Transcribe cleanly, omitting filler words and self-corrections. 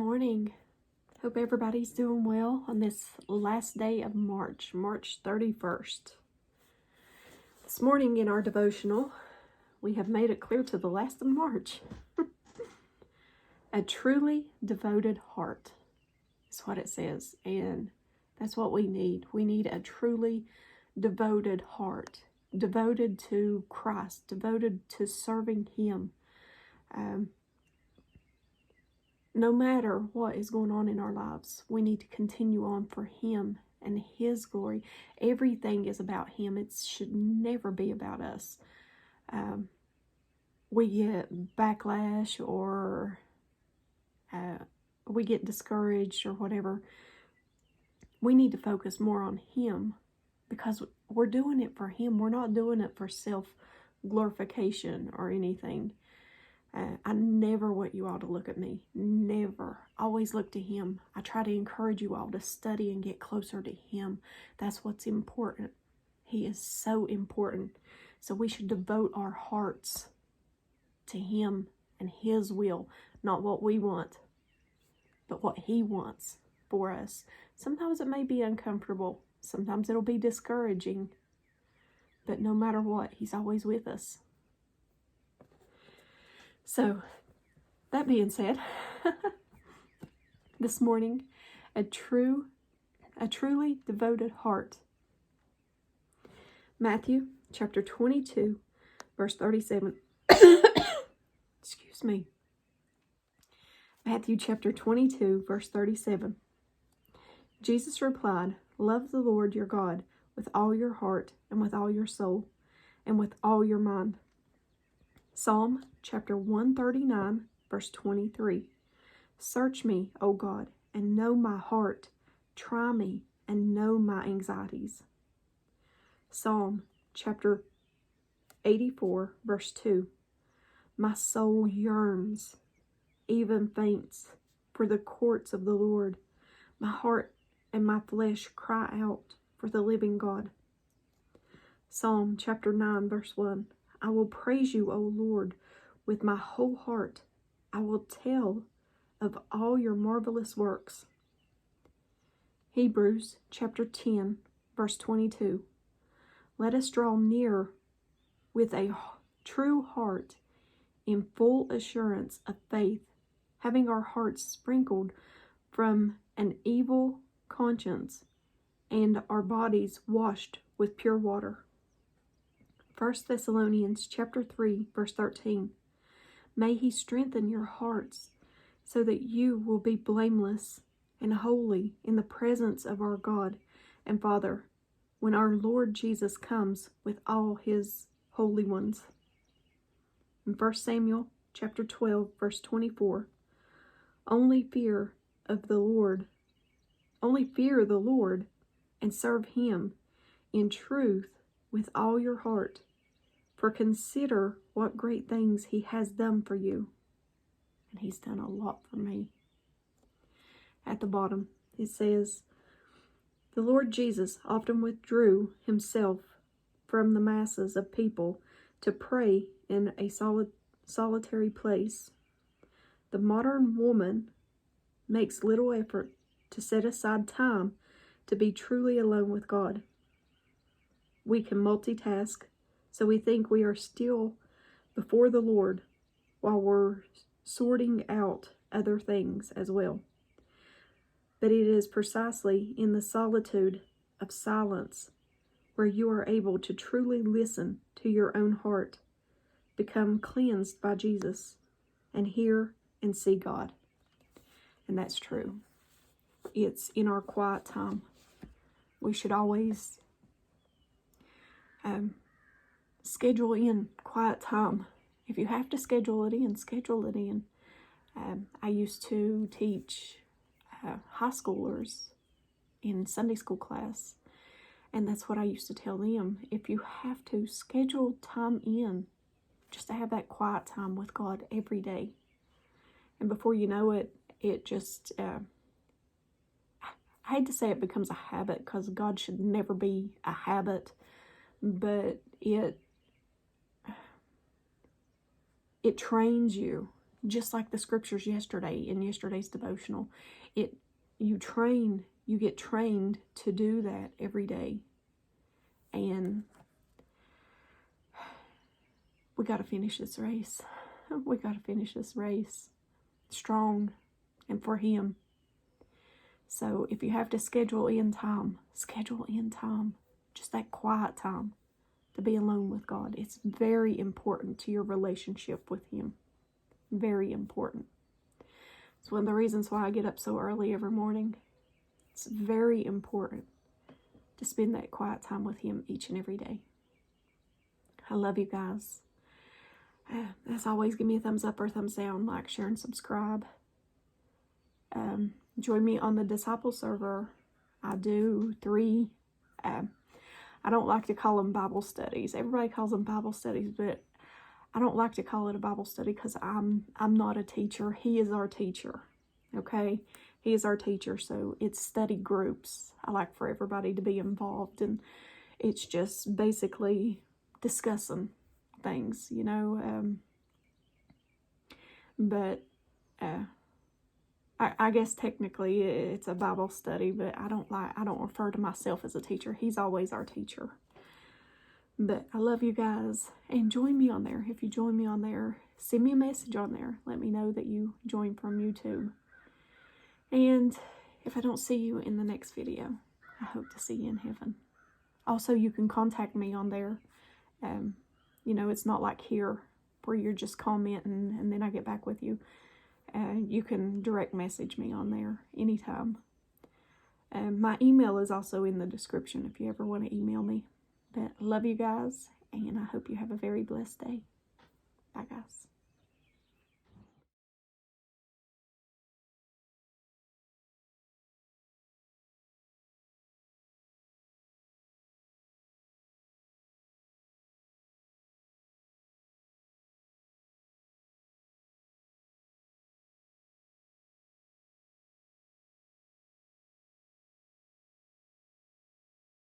morning. Hope everybody's doing well on this last day of March 31st. This morning in our devotional, we have made it clear to the last of March. A truly devoted heart is what it says, and that's what we need. We need a truly devoted heart, devoted to Christ, devoted to serving Him. No matter what is going on in our lives, we need to continue on for Him and His glory. Everything is about Him. It should never be about us. We get backlash or we get discouraged or whatever. We need to focus more on Him because we're doing it for Him. We're not doing it for self-glorification or anything. I never want you all to look at me. Never. Always look to Him. I try to encourage you all to study and get closer to Him. That's what's important. He is so important. So we should devote our hearts to Him and His will. Not what we want, but what He wants for us. Sometimes it may be uncomfortable. Sometimes it'll be discouraging. But no matter what, He's always with us. So, that being said, this morning, a truly devoted heart. Matthew chapter 22, verse 37. Excuse me. Matthew chapter 22, verse 37. Jesus replied, "Love the Lord your God with all your heart and with all your soul and with all your mind." Psalm chapter 139, verse 23. Search me, O God, and know my heart. Try me and know my anxieties. Psalm chapter 84, verse 2. My soul yearns, even faints, for the courts of the Lord. My heart and my flesh cry out for the living God. Psalm chapter 9, verse 1. I will praise you, O Lord, with my whole heart. I will tell of all your marvelous works. Hebrews chapter 10, verse 22. Let us draw near with a true heart in full assurance of faith, having our hearts sprinkled from an evil conscience and our bodies washed with pure water. 1 Thessalonians chapter 3, verse 13. May He strengthen your hearts so that you will be blameless and holy in the presence of our God and Father when our Lord Jesus comes with all His holy ones. In 1 Samuel chapter 12, verse 24. Only fear the Lord and serve Him in truth with all your heart. For consider what great things He has done for you. And He's done a lot for me. At the bottom, it says, the Lord Jesus often withdrew Himself from the masses of people to pray in a solitary place. The modern woman makes little effort to set aside time to be truly alone with God. We can multitask, so we think we are still before the Lord while we're sorting out other things as well. But it is precisely in the solitude of silence where you are able to truly listen to your own heart, become cleansed by Jesus, and hear and see God. And that's true. It's in our quiet time. We should always schedule in quiet time. If you have to schedule it in, schedule it in. I used to teach high schoolers in Sunday school class, and that's what I used to tell them. If you have to, schedule time in just to have that quiet time with God every day. And before you know it, it just, I hate to say it becomes a habit, because God should never be a habit, but it trains you. just like the scriptures yesterday in yesterday's devotional. You get trained to do that every day. And we got to finish this race. We got to finish this race strong and for Him. So if you have to schedule in time, just that quiet time to be alone with God. It's very important to your relationship with Him. Very important. It's one of the reasons why I get up so early every morning. It's very important to spend that quiet time with Him each and every day. I love you guys. As always, give me a thumbs up or thumbs down, like, share, and subscribe. Join me on the Disciple server. I do 3, I don't like to call them Bible studies. Everybody calls them Bible studies, but I don't like to call it a Bible study because I'm not a teacher. He is our teacher, okay? He is our teacher, so it's study groups. I like for everybody to be involved, and it's just basically discussing things, you know. But I guess technically it's a Bible study, but I don't refer to myself as a teacher. He's always our teacher. But I love you guys, and join me on there. If you join me on there, send me a message on there. Let me know that you joined from YouTube. And if I don't see you in the next video, I hope to see you in heaven. Also, you can contact me on there. You know, it's not like here where you're just commenting and then I get back with you. You can direct message me on there anytime. My email is also in the description if you ever want to email me. But I love you guys, and I hope you have a very blessed day. Bye, guys.